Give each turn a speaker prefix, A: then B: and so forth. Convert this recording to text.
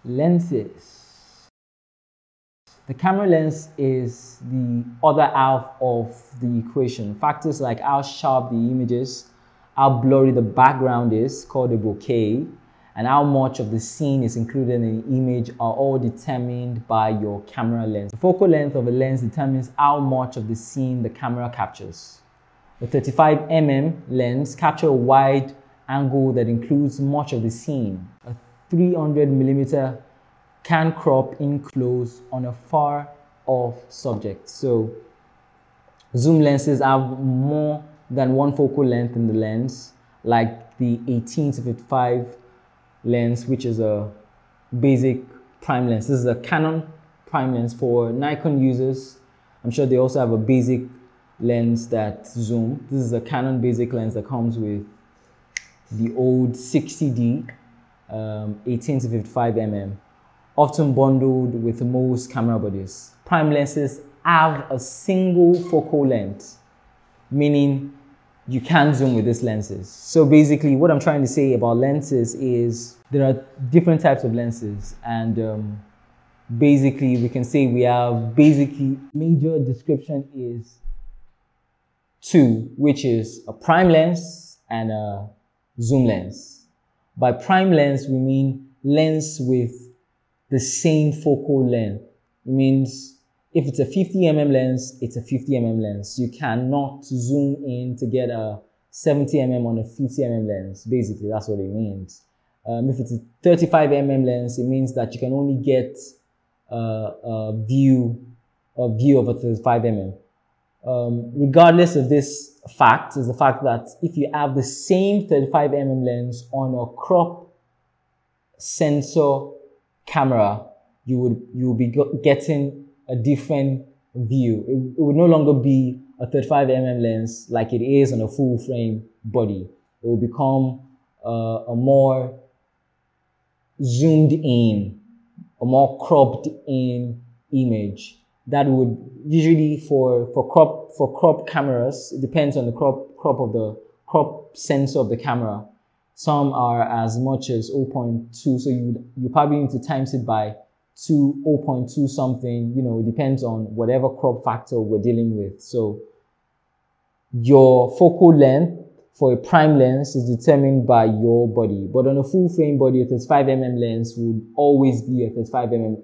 A: Lenses. The camera lens is the other half of the equation. Factors like how sharp the image is, how blurry the background is, called a bokeh, and how much of the scene is included in the image are all determined by your camera lens. The focal length of a lens determines how much of the scene the camera captures. A 35mm lens captures a wide angle that includes much of the scene. A 300mm can crop in close on a far off subject. So zoom lenses have more than one focal length in the lens, like the 18-55 lens, which is a basic prime lens. This is a Canon prime lens for Nikon users. I'm sure they also have a basic lens that zoom. This is a Canon basic lens that comes with the old 60D 18-55mm, often bundled with most camera bodies. Prime lenses have a single focal length, meaning you can't zoom with these lenses. So basically what I'm trying to say about lenses is there are different types of lenses, and basically we can say we have basically major description is two, which is a prime lens and a zoom lens. By prime lens we mean lens with the same focal length. It means if it's a 50mm lens, it's a 50mm lens. You cannot zoom in to get a 70mm on a 50mm lens. Basically, that's what it means. If it's a 35mm lens, it means that you can only get a view of a 35mm. Regardless of this fact, is the fact that if you have the same 35mm lens on a crop sensor camera, you will be getting a different view. It would no longer be a 35mm lens like it is on a full frame body. It will become a more zoomed in, a more cropped in image. That would usually for crop cameras, it depends on the crop sensor of the camera. Some are as much as 0.2, so you probably need to times it by 0.2 something. You know, it depends on whatever crop factor we're dealing with. So your focal length for a prime lens is determined by your body, but on a full frame body, a 35mm lens would always be a 35mm